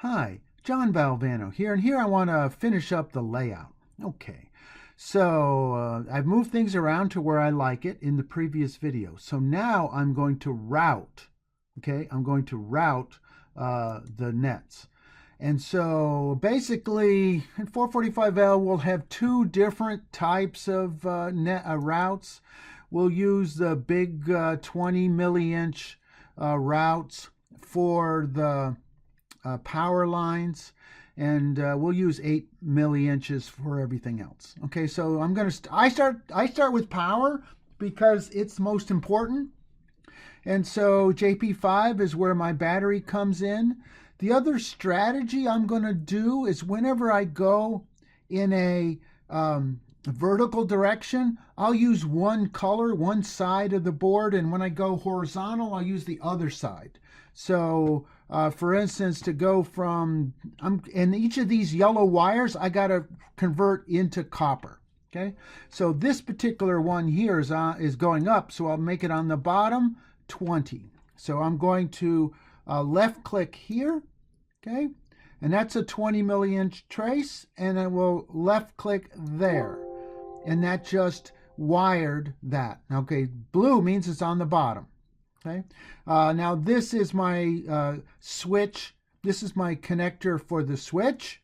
Hi, John Valvano here, and here I want to finish up the layout. Okay, so I've moved things around to where I like it in the previous video. So now I'm going to route, okay? I'm going to route the nets. And so basically, in 445L, we'll have two different types of routes. We'll use the big 20 milli-inch routes for the power lines, and we'll use 8 milli-inches for everything else. Okay, so I start with power because it's most important. And so JP5 is where my battery comes in. The other strategy I'm going to do is whenever I go in a vertical direction, I'll use one color, one side of the board, and when I go horizontal, I'll use the other side. So for instance, to go from, in each of these yellow wires, I got to convert into copper. Okay, so this particular one here is going up, so I'll make it on the bottom 20. So I'm going to left click here, okay, and that's a 20 milli-inch trace, and I will left click there, and that just wired that. Okay, blue means it's on the bottom. Okay, now this is my switch. This is my connector for the switch,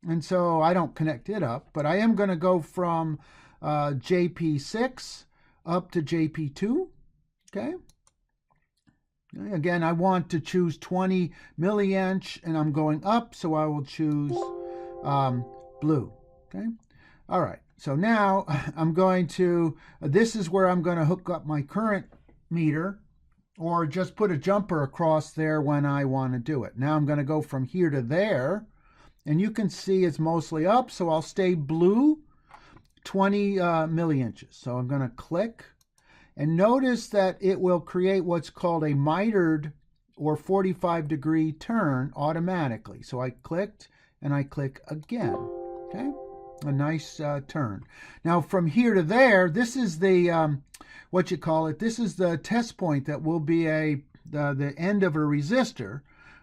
and so I don't connect it up, but I am going to go from JP6 up to JP2. Okay. Again, I want to choose 20 milli-inch, and I'm going up, so I will choose blue. Okay. All right. So now I'm going to. This is where I'm going to hook up my current meter, or just put a jumper across there when I want to do it. Now I'm going to go from here to there, and you can see it's mostly up, so I'll stay blue, 20 milli-inches. So I'm going to click, and notice that it will create what's called a mitered or 45-degree turn automatically. So I clicked, and I click again. Okay, a nice turn. Now from here to there, this is the this is the test point that will be the end of a resistor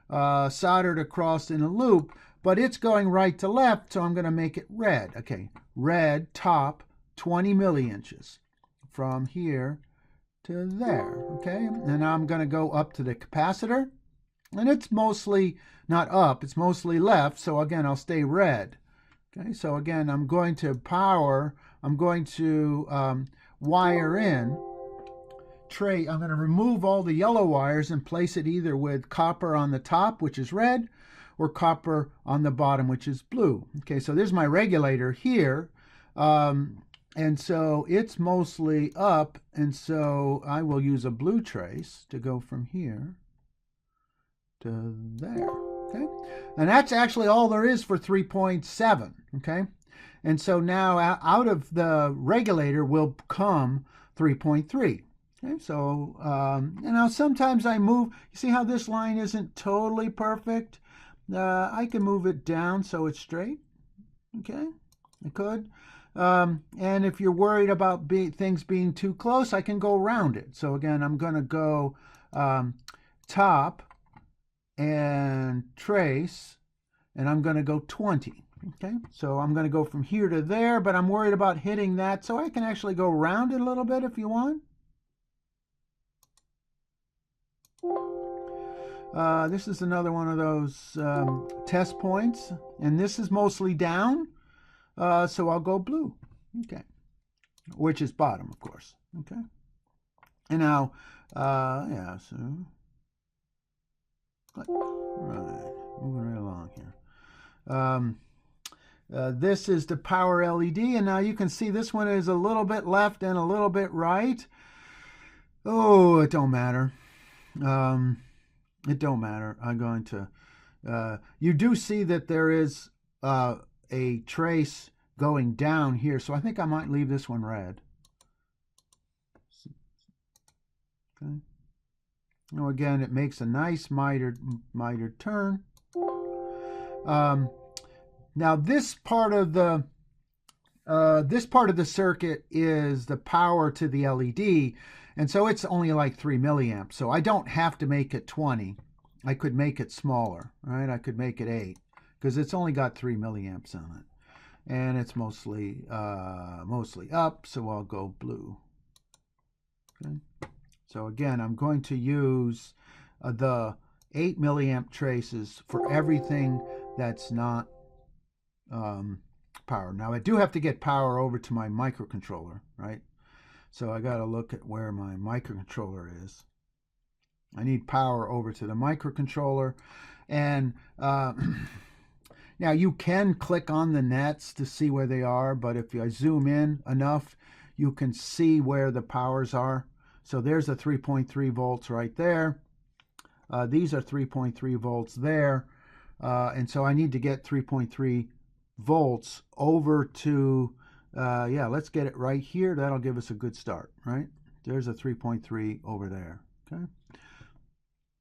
soldered across in a loop, but it's going right to left, so I'm going to make it red. Okay, red top 20 milli-inches from here to there. Okay, and now I'm going to go up to the capacitor, and it's mostly not up, it's mostly left, so again I'll stay red. Okay, so again I'm going to power, I'm going to wire in tray. I'm going to remove all the yellow wires and place it either with copper on the top, which is red, or copper on the bottom, which is blue. Okay, so there's my regulator here, and so it's mostly up, and so I will use a blue trace to go from here to there. Okay, and that's actually all there is for 3.7. Okay, and so now out of the regulator will come 3.3. Okay, so you know, sometimes I move. You see how this line isn't totally perfect? I can move it down so it's straight. Okay, I could. And if you're worried about things being too close, I can go around it. So again, I'm going to go top and trace, and I'm going to go 20. Okay, so I'm going to go from here to there, but I'm worried about hitting that, so I can actually go around it a little bit if you want. This is another one of those test points, and this is mostly down, so I'll go blue. Okay, which is bottom, of course. Okay, and now, yeah, so right, moving right along here. This is the power LED, and now you can see this one is a little bit left and a little bit right. Oh, it don't matter. It don't matter. I'm going to, you do see that there is a trace going down here, so I think I might leave this one red. Okay. Now again, it makes a nice mitered turn. Now this part of the circuit is the power to the LED, and so it's only like 3 milliamps. So I don't have to make it 20. I could make it smaller, right? I could make it 8 because it's only got 3 milliamps on it. And it's mostly up, so I'll go blue. Okay. So again, I'm going to use the 8 milliamp traces for everything that's not power. Now I do have to get power over to my microcontroller, right? So I got to look at where my microcontroller is. I need power over to the microcontroller. And now you can click on the nets to see where they are, but if I zoom in enough, you can see where the powers are. So there's a 3.3 volts right there. These are 3.3 volts there. And so I need to get 3.3 volts over to, yeah, let's get it right here. That'll give us a good start, right? There's a 3.3 over there, okay?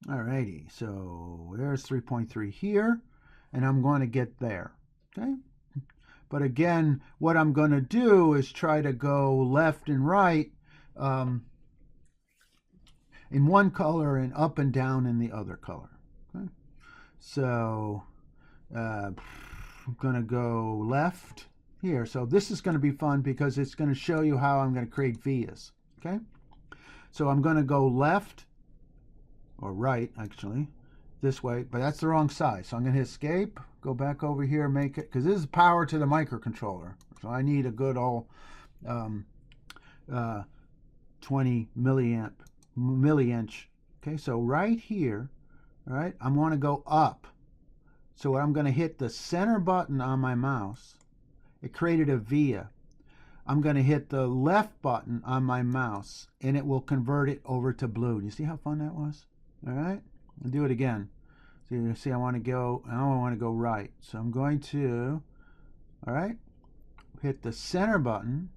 Alrighty, so there's 3.3 here, and I'm going to get there, okay? But again, what I'm going to do is try to go left and right in one color and up and down in the other color, okay? So I'm going to go left here. So this is going to be fun because it's going to show you how I'm going to create vias, okay? So I'm going to go left, or right, actually, this way, but that's the wrong side. So I'm going to hit escape, go back over here, make it, because this is power to the microcontroller. So I need a good old 20 milliinch. Okay, so right here, all right, I want to go up. So I'm going to hit the center button on my mouse. It created a via. I'm going to hit the left button on my mouse, and it will convert it over to blue. Do you see how fun that was? All right, I'll do it again. So you see, I want to go right. So I'm going to, all right, hit the center button,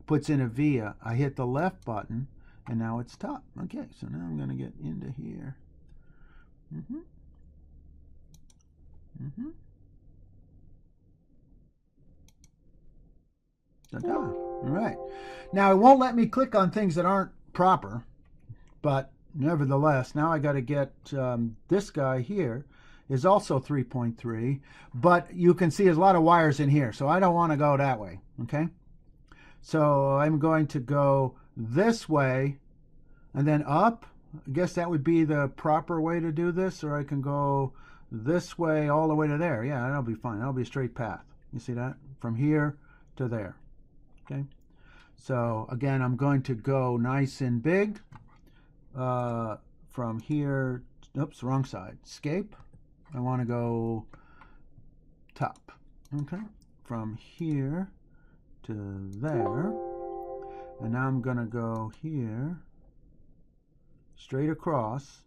puts in a via. I hit the left button, and now it's top. Okay, so now I'm going to get into here. All right. Now it won't let me click on things that aren't proper, but nevertheless, now I got to get this guy here is also 3.3, but you can see there's a lot of wires in here, so I don't want to go that way, okay? So I'm going to go this way and then up. I guess that would be the proper way to do this, or I can go this way all the way to there. Yeah, that'll be fine. That'll be a straight path. You see that? From here to there. Okay. So again, I'm going to go nice and big from here. Oops, wrong side. Escape. I want to go top. Okay. From here to there. And now I'm going to go here, straight across.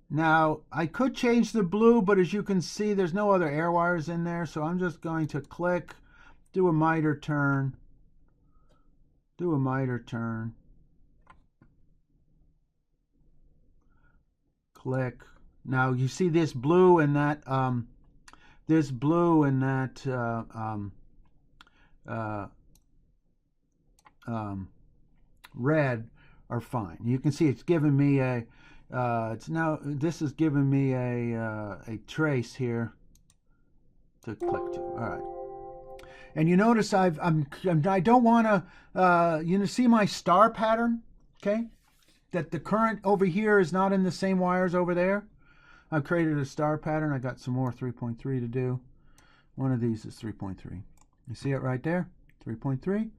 Now, I could change the blue, but as you can see, there's no other air wires in there, so I'm just going to click, do a miter turn, click. Now, you see this blue and that, red are fine. You can see it's giving me a this is giving me a trace here to click to. All right, and you notice I don't want to you see my star pattern, okay? That the current over here is not in the same wires over there. I've created a star pattern. I got some more 3.3 to do. One of these is 3.3. You see it right there, 3.3.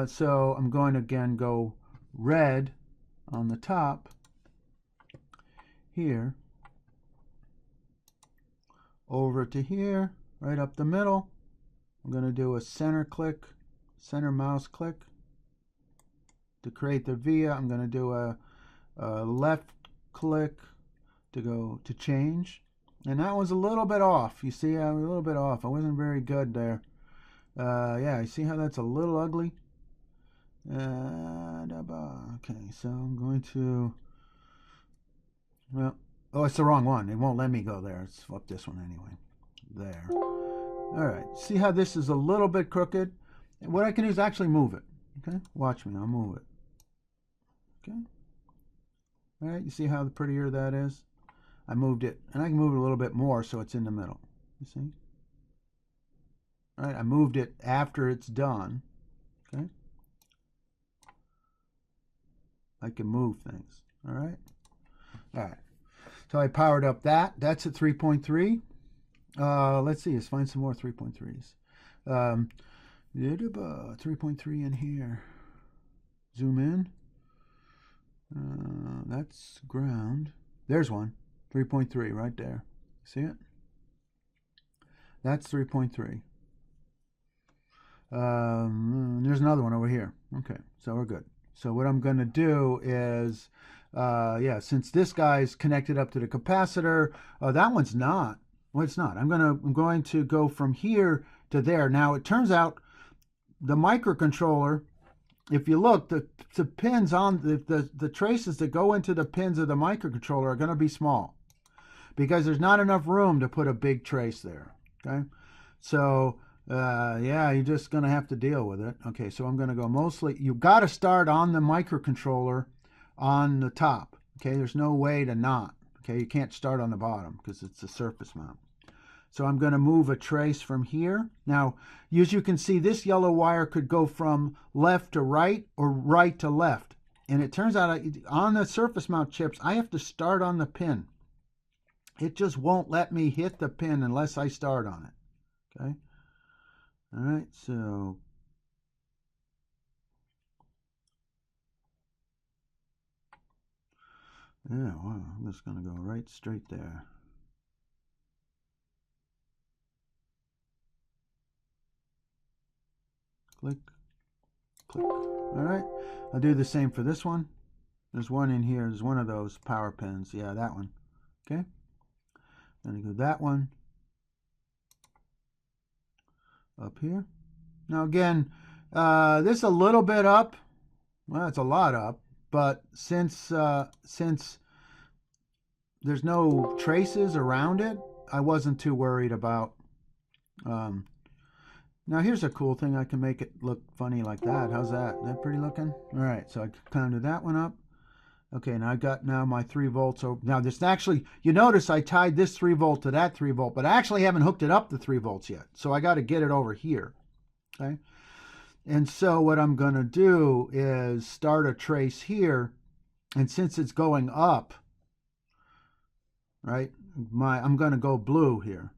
So I'm going to again go red on the top here, over to here, right up the middle. I'm going to do a center click, center mouse click to create the via. I'm going to do a left click to go to change. And that was a little bit off. You see, I was a little bit off. I wasn't very good there. Yeah, you see how that's a little ugly? Okay, so I'm going to, well, oh, it's the wrong one. It won't let me go there. Let's flip this one anyway. There. All right, see how this is a little bit crooked? What I can do is actually move it. Okay, watch me, I'll move it. Okay. All right, you see how prettier that is? I moved it, and I can move it a little bit more so it's in the middle. You see? All right, I moved it after it's done. Okay. I can move things. All right. All right. So I powered up that. That's at 3.3. Let's see. Let's find some more 3.3s. 3.3 in here. Zoom in. That's ground. There's one. 3.3 right there. See it? That's 3.3. There's another one over here. Okay, so we're good. So what I'm going to do is, yeah, since this guy's connected up to the capacitor, that one's not. Well, it's not. I'm going to go from here to there. Now it turns out the microcontroller, if you look, the pins on the traces that go into the pins of the microcontroller are going to be small because there's not enough room to put a big trace there. Okay, so yeah, you're just going to have to deal with it. Okay, so I'm going to go mostly. You've got to start on the microcontroller on the top. Okay, there's no way to not. Okay, you can't start on the bottom because it's a surface mount. So I'm going to move a trace from here. Now, as you can see, this yellow wire could go from left to right or right to left. And it turns out on the surface mount chips, I have to start on the pin. It just won't let me hit the pin unless I start on it. Okay. All right, so yeah, wow, I'm just going to go right straight there. Click, click. All right, I'll do the same for this one. There's one in here. There's one of those power pins. Yeah, that one. Okay. Then I go that one up here. Now again, this is a little bit up. Well, it's a lot up, but since there's no traces around it, I wasn't too worried about. Now here's a cool thing. I can make it look funny like that. How's that? Is that pretty looking? All right, so I counted that one up. Okay, now I got my 3 volts over. Now this actually, you notice I tied this 3 volt to that 3 volt, but I actually haven't hooked it up to 3 volts yet. So I got to get it over here. Okay. And so what I'm going to do is start a trace here. And since it's going up, right, I'm going to go blue here.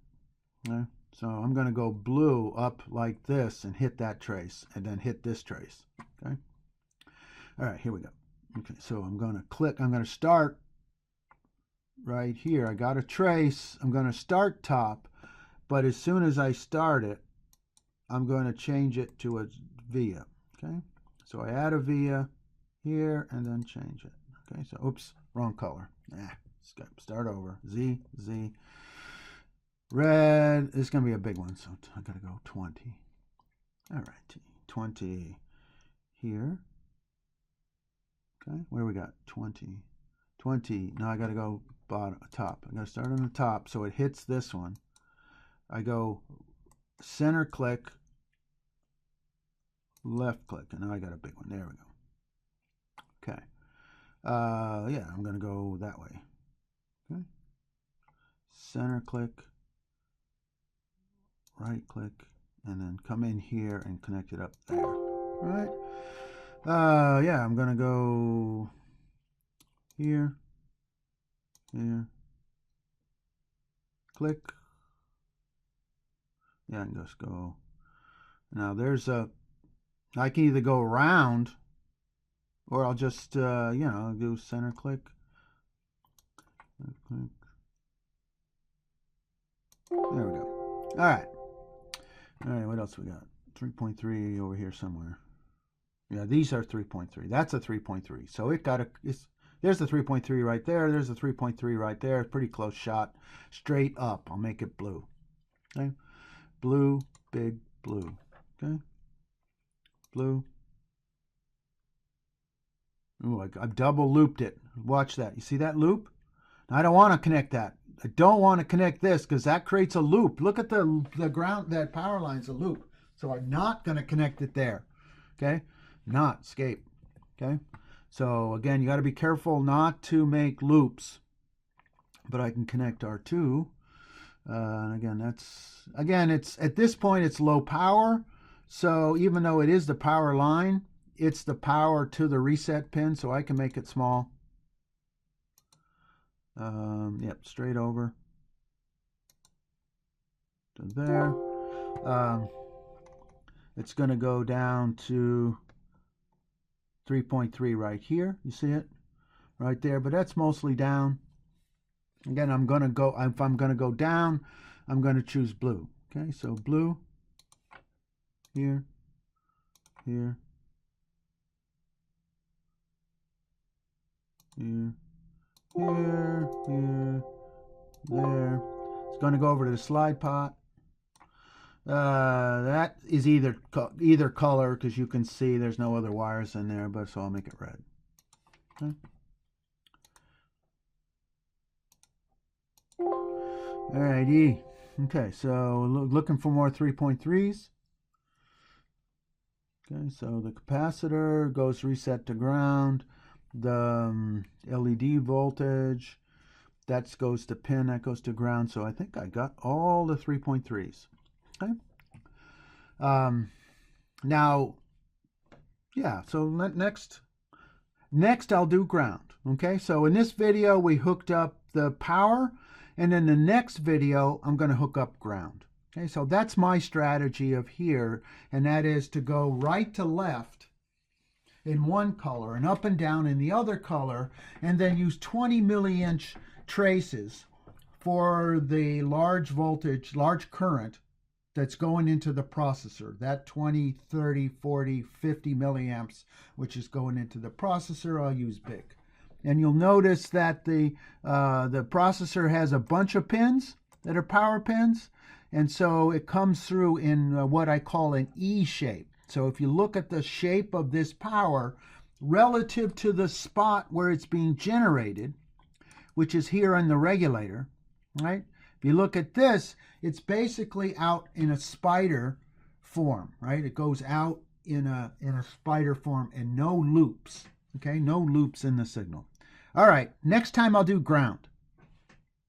Okay. So I'm going to go blue up like this and hit that trace and then hit this trace. Okay. All right, here we go. Okay, so I'm going to click. I'm going to start right here. I got a trace. I'm going to start top, but as soon as I start it, I'm going to change it to a via. Okay, so I add a via here and then change it. Okay, so oops, wrong color. Start over. Z. Red. It's going to be a big one, so I got to go 20. All right, 20 here. Okay, where we got 20. Now I got to go top. I got to start on the top so it hits this one. I go center click, left click, and now I got a big one. There we go. Okay. Yeah, I'm going to go that way. Okay. Center click, right click, and then come in here and connect it up there. All right. Yeah, I'm going to go here, click. Yeah, and just go. Now there's I can either go around or I'll just, you know, do center click. There we go. All right, what else we got? 3.3 over here somewhere. Yeah, these are 3.3. That's a 3.3. So it got there's the 3.3 right there. There's the 3.3 right there. Pretty close shot. Straight up. I'll make it blue. Okay. Blue, big blue. Okay. Blue. Ooh, I've double looped it. Watch that. You see that loop? Now, I don't want to connect that. I don't want to connect this because that creates a loop. Look at the ground, that power line's a loop. So I'm not going to connect it there. Okay. Not escape. Okay. So again, you got to be careful not to make loops. But I can connect R2. And again, it's at this point it's low power. So even though it is the power line, it's the power to the reset pin, so I can make it small. Yep, straight over to there. It's going to go down to 3.3 right here. You see it right there, but that's mostly down. Again, if I'm going to go down, I'm going to choose blue. Okay, so blue, here, here, here, here, here, there. It's going to go over to the slide pot. That is either color, because you can see there's no other wires in there, but so I'll make it red. Okay. Alrighty. Okay, so looking for more 3.3s. Okay, so the capacitor goes reset to ground. The LED voltage, that goes to pin, that goes to ground. So I think I got all the 3.3s. Okay. Now, yeah, so next I'll do ground. Okay, so in this video we hooked up the power, and in the next video I'm going to hook up ground. Okay, so that's my strategy of here, and that is to go right to left in one color and up and down in the other color, and then use 20 milliinch traces for the large voltage, large current that's going into the processor. That 20, 30, 40, 50 milliamps, which is going into the processor, I'll use big. And you'll notice that the processor has a bunch of pins that are power pins, and so it comes through in what I call an E shape. So if you look at the shape of this power relative to the spot where it's being generated, which is here in the regulator, right? If you look at this, it's basically out in a spider form, right? It goes out in a spider form and no loops, okay? No loops in the signal. All right, next time I'll do ground.